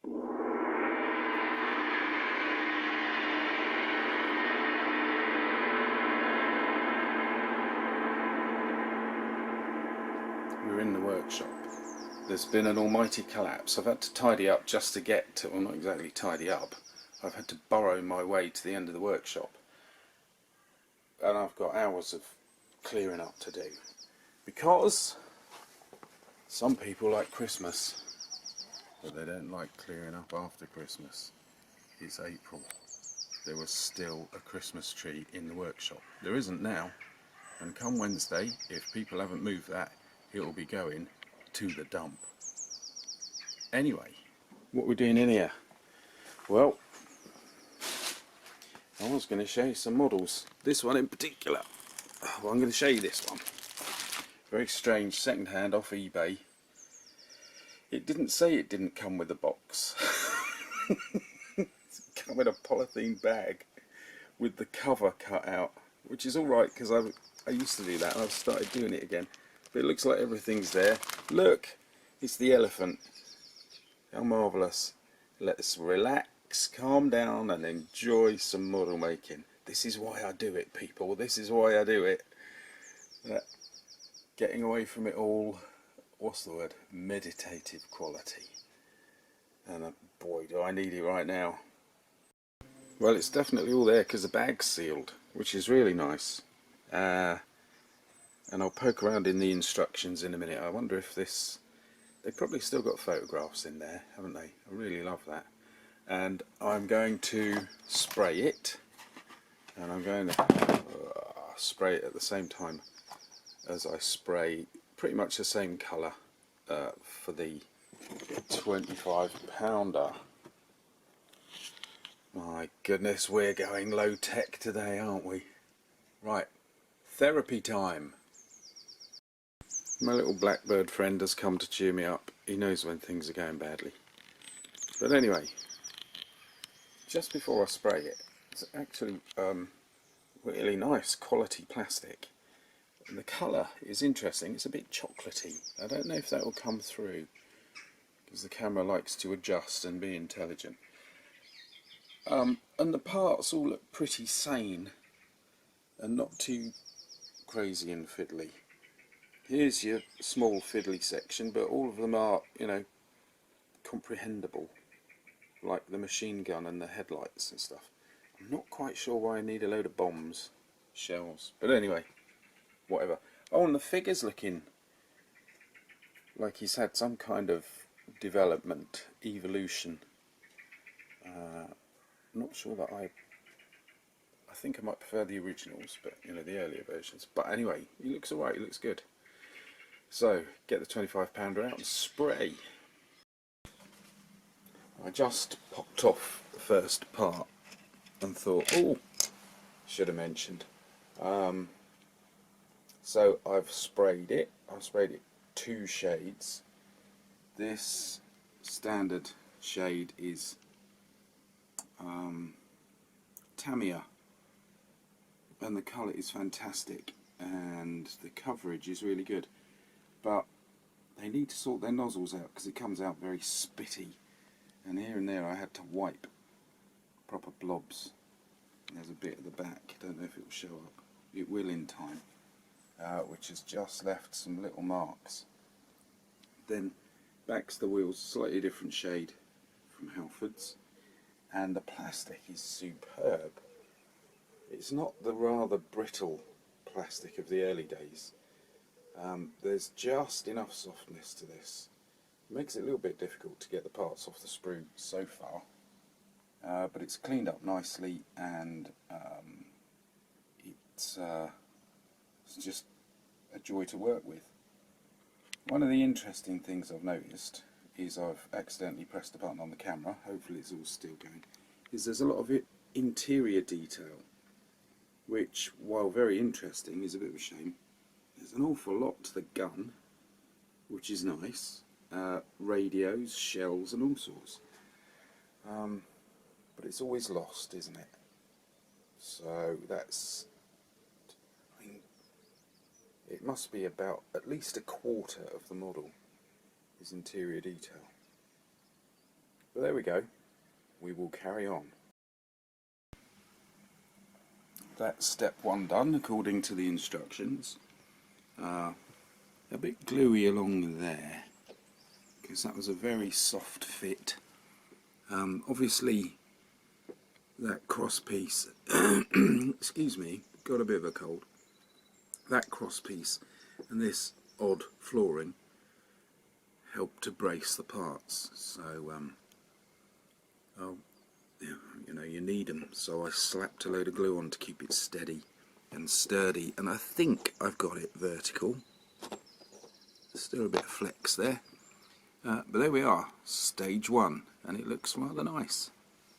We're in the workshop. There's been an almighty collapse. I've had to tidy up just to get to, well, not exactly tidy up. I've had to burrow my way to the end of the workshop. And I've got hours of clearing up to do. Because some people like Christmas, but they don't like clearing up after Christmas. It's April. There was still a Christmas tree in the workshop. There isn't now. And come Wednesday, if people haven't moved that, it'll be going to the dump. Anyway, what we're doing in here? Well, I was going to show you some models. This one in particular. Well, I'm going to show you this one. Very strange, second-hand off eBay. It didn't say it didn't come with a box. It came in a polythene bag with the cover cut out, which is alright because I used to do that and I've started doing it again. But it looks like everything's there. Look, it's the elephant. How marvellous. Let's relax, calm down and enjoy some model making. This is why I do it, people. This is why I do it. Getting away from it all, what's the word? Meditative quality. And boy, do I need it right now. Well, it's definitely all there because the bag's sealed, which is really nice. And I'll poke around in the instructions in a minute. I wonder if this... They've probably still got photographs in there, haven't they? I really love that. And I'm going to spray it. And I'm going to spray it at the same time as I spray pretty much the same colour for the 25-pounder. My goodness, we're going low tech today, aren't we? Right, therapy time. My little blackbird friend has come to cheer me up. He knows when things are going badly. But anyway, just before I spray it, it's actually really nice quality plastic. And the colour is interesting. It's a bit chocolatey. I don't know if that will come through because the camera likes to adjust and be intelligent. And the parts all look pretty sane and not too crazy and fiddly. Here's your small fiddly section, but all of them are, you know, comprehensible, like the machine gun and the headlights and stuff. I'm not quite sure why I need a load of bombs, shells, but anyway, whatever. Oh, and the figure's looking like he's had some kind of development, evolution. Not sure that I think I might prefer the originals, but you know, the earlier versions. But anyway, he looks alright, he looks good. So, get the 25-pounder out and spray. I just popped off the first part and thought, oh, should have mentioned. So I've sprayed it. I've sprayed it 2 shades. This standard shade is Tamiya, and the colour is fantastic and the coverage is really good. But they need to sort their nozzles out because it comes out very spitty, and here and there I had to wipe proper blobs. And there's a bit at the back, I don't know if it will show up. It will in time, which has just left some little marks. Then back's the wheels, slightly different shade from Halford's, and the plastic is superb. It's not the rather brittle plastic of the early days. There's just enough softness to this. It makes it a little bit difficult to get the parts off the sprue so far, but it's cleaned up nicely, and it's just a joy to work with. One of the interesting things I've noticed is I've accidentally pressed a button on the camera, hopefully it's all still going, is there's a lot of interior detail, which, while very interesting, is a bit of a shame. There's an awful lot to the gun, which is nice. Radios, shells and all sorts. But it's always lost, isn't it? So that's... I mean, it must be about at least a quarter of the model is interior detail. But there we go, we will carry on. That's step one done according to the instructions. A bit gluey along there because that was a very soft fit. Obviously that cross piece excuse me, got a bit of a cold. That cross piece and this odd flooring help to brace the parts, so you know, you need them, so I slapped a load of glue on to keep it steady and sturdy, and I think I've got it vertical. Still a bit of flex there, but there we are, stage one, and it looks rather nice.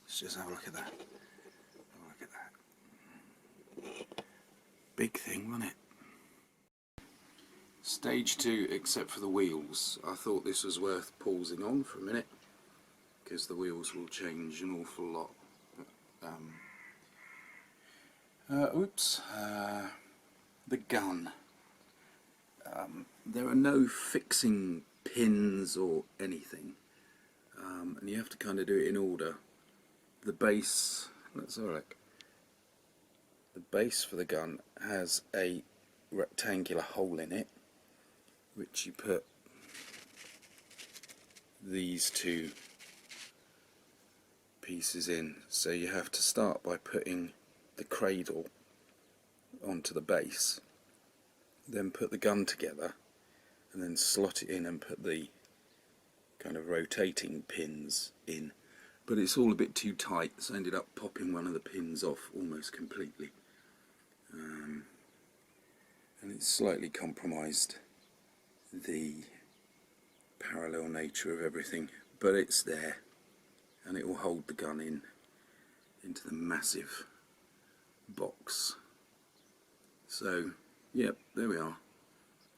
Let's just have a look at that. Have a look at that. Big thing, wasn't it? Stage two, except for the wheels. I thought this was worth pausing on for a minute because the wheels will change an awful lot. The gun. There are no fixing pins or anything, and you have to kind of do it in order. The base, let's have a look. The base for the gun has a rectangular hole in it, which you put these two pieces in. So you have to start by putting the cradle onto the base, then put the gun together, and then slot it in and put the kind of rotating pins in. But it's all a bit too tight, so I ended up popping one of the pins off almost completely. And it's slightly compromised the parallel nature of everything, but it's there, and it will hold the gun in into the massive box. So yep, there we are.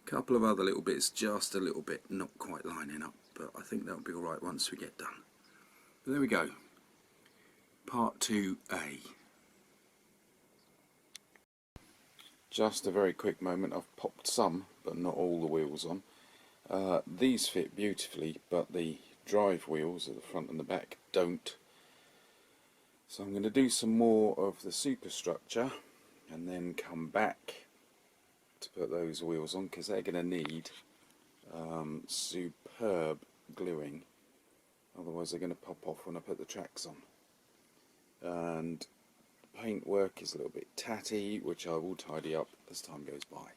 A couple of other little bits, just a little bit not quite lining up, but I think that'll be alright once we get done. But there we go, part 2A. Just a very quick moment, I've popped some but not all the wheels on. These fit beautifully, but the drive wheels at the front and the back don't. So I'm going to do some more of the superstructure and then come back to put those wheels on, because they're going to need superb gluing, otherwise they're going to pop off when I put the tracks on. And paint work is a little bit tatty, which I will tidy up as time goes by.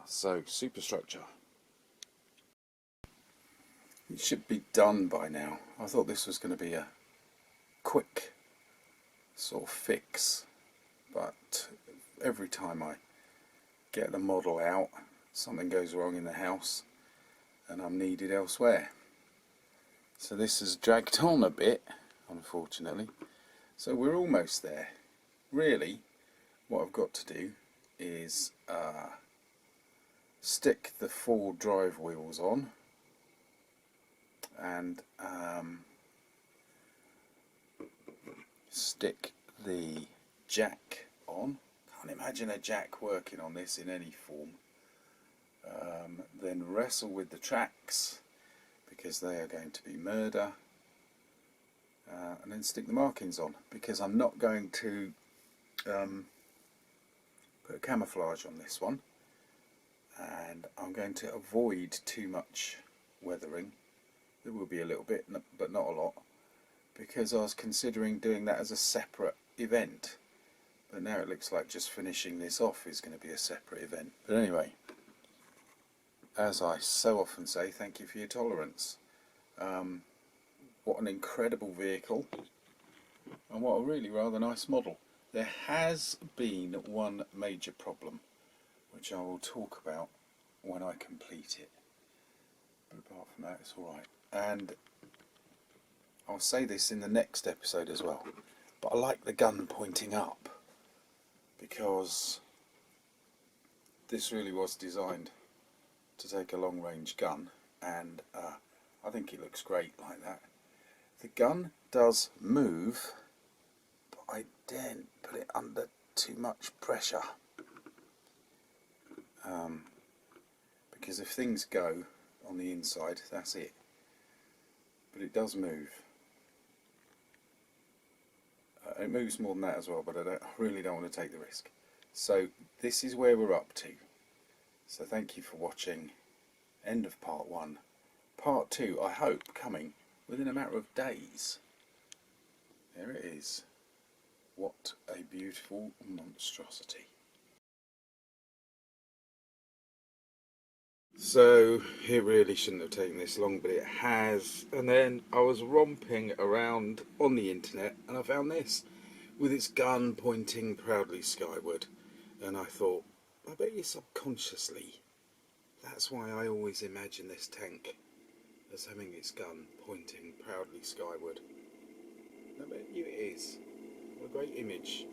So superstructure. It should be done by now. I thought this was going to be a quick sort of fix, but every time I get the model out, something goes wrong in the house and I'm needed elsewhere. So this has dragged on a bit, unfortunately. So we're almost there. Really, what I've got to do is stick the 4 drive wheels on and stick the jack on. Can't imagine a jack working on this in any form. Then wrestle with the tracks, because they are going to be murder, and then stick the markings on, because I'm not going to put a camouflage on this one, and I'm going to avoid too much weathering. There will be a little bit, but not a lot, because I was considering doing that as a separate event, but now it looks like just finishing this off is going to be a separate event. But anyway, as I so often say, thank you for your tolerance. What an incredible vehicle, and what a really rather nice model. There has been one major problem, which I will talk about when I complete it, but apart from that it's alright. And I'll say this in the next episode as well, but I like the gun pointing up, because this really was designed to take a long range gun, and I think it looks great like that. The gun does move, but I daren't put it under too much pressure, because if things go on the inside, that's it. but it does move. It moves more than that as well, but I really don't want to take the risk. So this is where we're up to. So thank you for watching. End of part 1. Part 2, I hope, coming within a matter of days. There it is. What a beautiful monstrosity. So it really shouldn't have taken this long, but it has. And then I was romping around on the internet and I found this with its gun pointing proudly skyward. And I thought, I bet you subconsciously, that's why I always imagine this tank as having its gun pointing proudly skyward. I bet you it is. What a great image.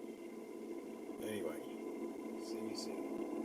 Anyway, see you soon.